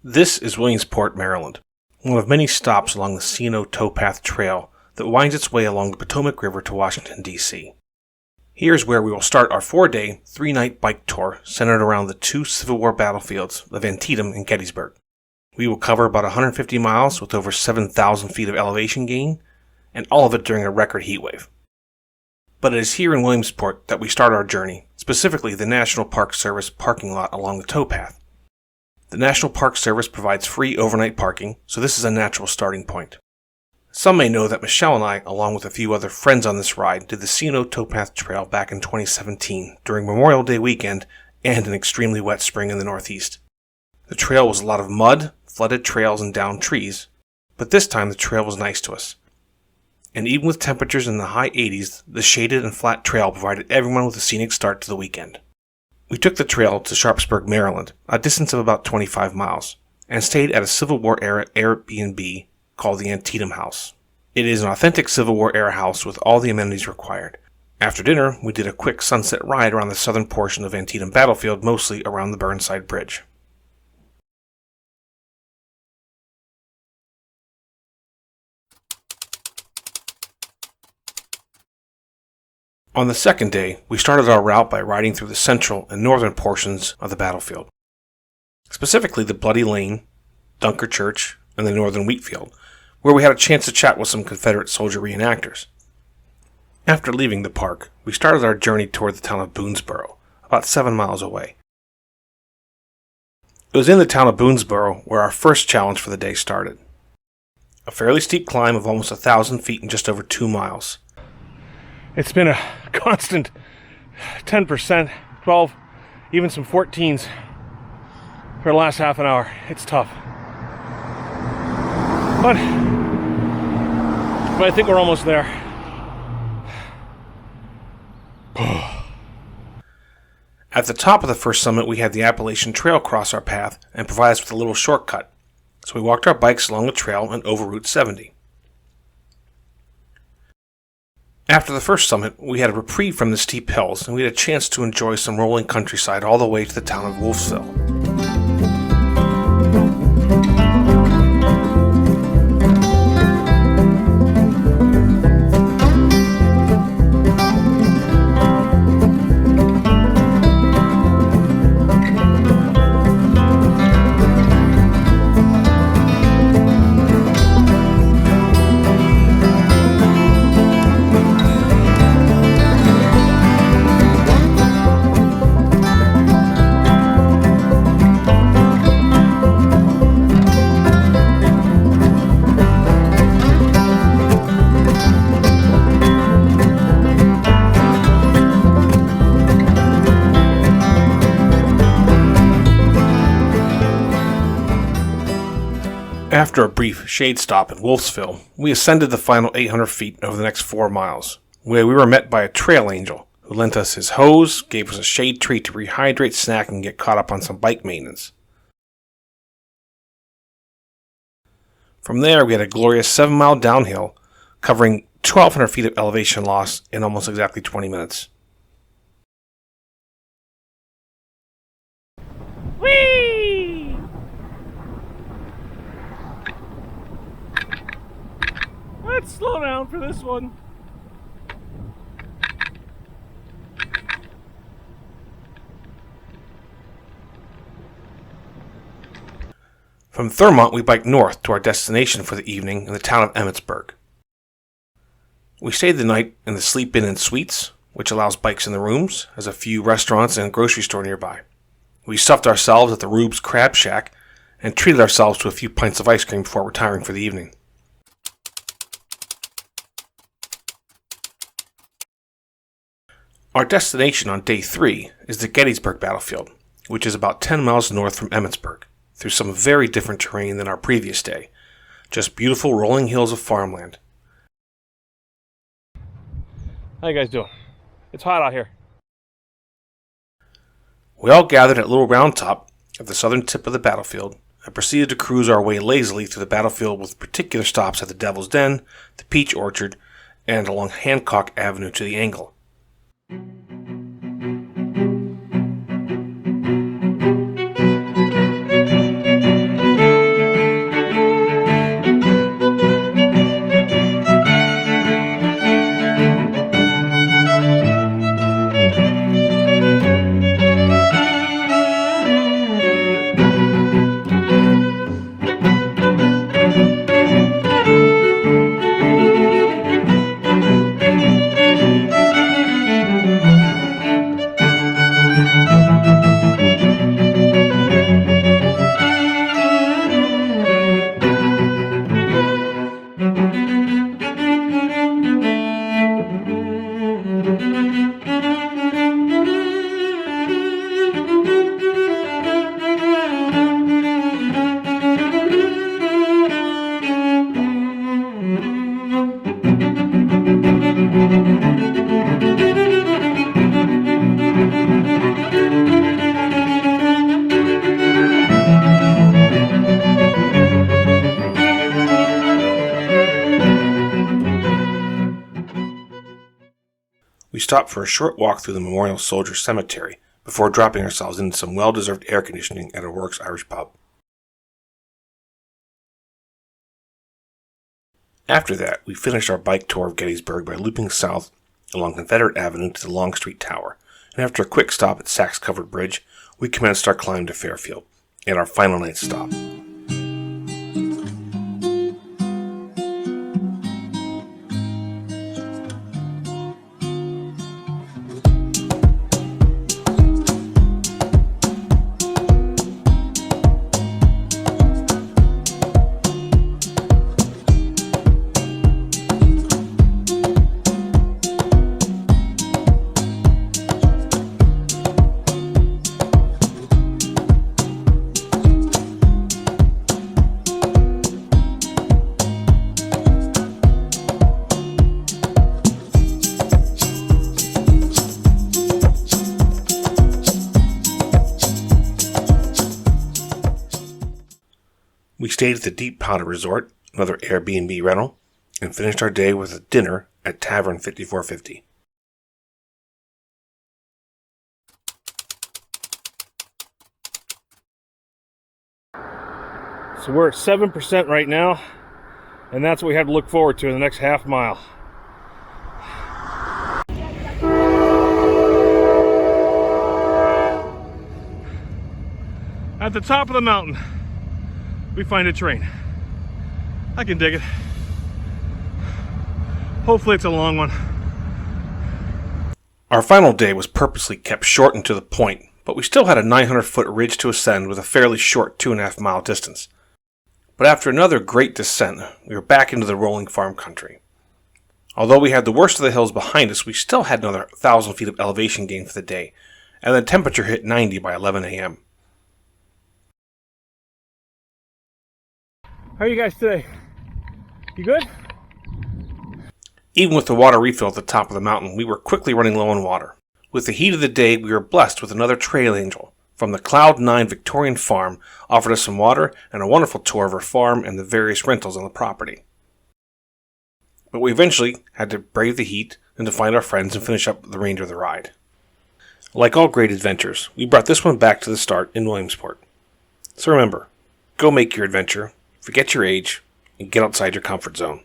This is Williamsport, Maryland, one of many stops along the C&O Towpath Trail that winds its way along the Potomac River to Washington, D.C. Here's where we will start our 4-day, 3-night bike tour centered around the two Civil War battlefields of Antietam and Gettysburg. We will cover about 150 miles with over 7,000 feet of elevation gain, and all of it during a record heat wave. But it is here in Williamsport that we start our journey, specifically the National Park Service parking lot along the towpath. The National Park Service provides free overnight parking, so this is a natural starting point. Some may know that Michelle and I, along with a few other friends on this ride, did the C&O Towpath Trail back in 2017 during Memorial Day weekend and an extremely wet spring in the Northeast. The trail was a lot of mud, flooded trails, and downed trees, but this time the trail was nice to us. And even with temperatures in the high 80s, the shaded and flat trail provided everyone with a scenic start to the weekend. We took the trail to Sharpsburg, Maryland, a distance of about 25 miles, and stayed at a Civil War-era Airbnb called the Antietam House. It is an authentic Civil War-era house with all the amenities required. After dinner, we did a quick sunset ride around the southern portion of Antietam battlefield, mostly around the Burnside Bridge. On the second day, we started our route by riding through the central and northern portions of the battlefield, specifically the Bloody Lane, Dunker Church, and the northern wheat field, where we had a chance to chat with some Confederate soldier reenactors. After leaving the park, we started our journey toward the town of Boonesboro, about 7 miles away. It was in the town of Boonesboro where our first challenge for the day started. A fairly steep climb of almost 1,000 feet in just over 2 miles. It's been a constant 10%, 12, even some 14s for the last half an hour. It's tough. But I think we're almost there. At the top of the first summit, we had the Appalachian Trail cross our path and provide us with a little shortcut. So we walked our bikes along the trail and over Route 70. After the first summit, we had a reprieve from the steep hills, and we had a chance to enjoy some rolling countryside all the way to the town of Wolfville. After a brief shade stop in Wolfville, we ascended the final 800 feet over the next 4 miles, where we were met by a trail angel who lent us his hose, gave us a shade tree to rehydrate, snack, and get caught up on some bike maintenance. From there, we had a glorious 7-mile downhill, covering 1,200 feet of elevation loss in almost exactly 20 minutes. Whee! Let's slow down for this one. From Thurmont, we biked north to our destination for the evening in the town of Emmitsburg. We stayed the night in the Sleep Inn and Suites, which allows bikes in the rooms, has a few restaurants and a grocery store nearby. We stuffed ourselves at the Rube's Crab Shack and treated ourselves to a few pints of ice cream before retiring for the evening. Our destination on day 3 is the Gettysburg battlefield, which is about 10 miles north from Emmitsburg, through some very different terrain than our previous day. Just beautiful rolling hills of farmland. How you guys doing? It's hot out here. We all gathered at Little Round Top at the southern tip of the battlefield and proceeded to cruise our way lazily through the battlefield with particular stops at the Devil's Den, the Peach Orchard, and along Hancock Avenue to the Angle. stopped for a short walk through the Memorial Soldiers Cemetery before dropping ourselves into some well-deserved air conditioning at a Works Irish pub. After that, we finished our bike tour of Gettysburg by looping south along Confederate Avenue to the Longstreet Tower, and after a quick stop at Sachs-Covered Bridge, we commenced our climb to Fairfield, and our final night stop. We stayed at the Deep Powder Resort, another Airbnb rental, and finished our day with a dinner at Tavern 5450. So we're at 7% right now, and that's what we have to look forward to in the next half mile. At the top of the mountain, we find a train. I can dig it. Hopefully it's a long one. Our final day was purposely kept short and to the point, but we still had a 900-foot ridge to ascend with a fairly short 2.5-mile distance. But after another great descent, we were back into the rolling farm country. Although we had the worst of the hills behind us, we still had another 1,000 feet of elevation gain for the day, and the temperature hit 90 by 11 a.m. How are you guys today? You good? Even with the water refill at the top of the mountain, we were quickly running low on water. With the heat of the day, we were blessed with another trail angel from the Cloud 9 Victorian Farm, offered us some water and a wonderful tour of her farm and the various rentals on the property. But we eventually had to brave the heat and to find our friends and finish up the remainder of the ride. Like all great adventures, we brought this one back to the start in Williamsport. So remember, go make your adventure, forget your age, and get outside your comfort zone.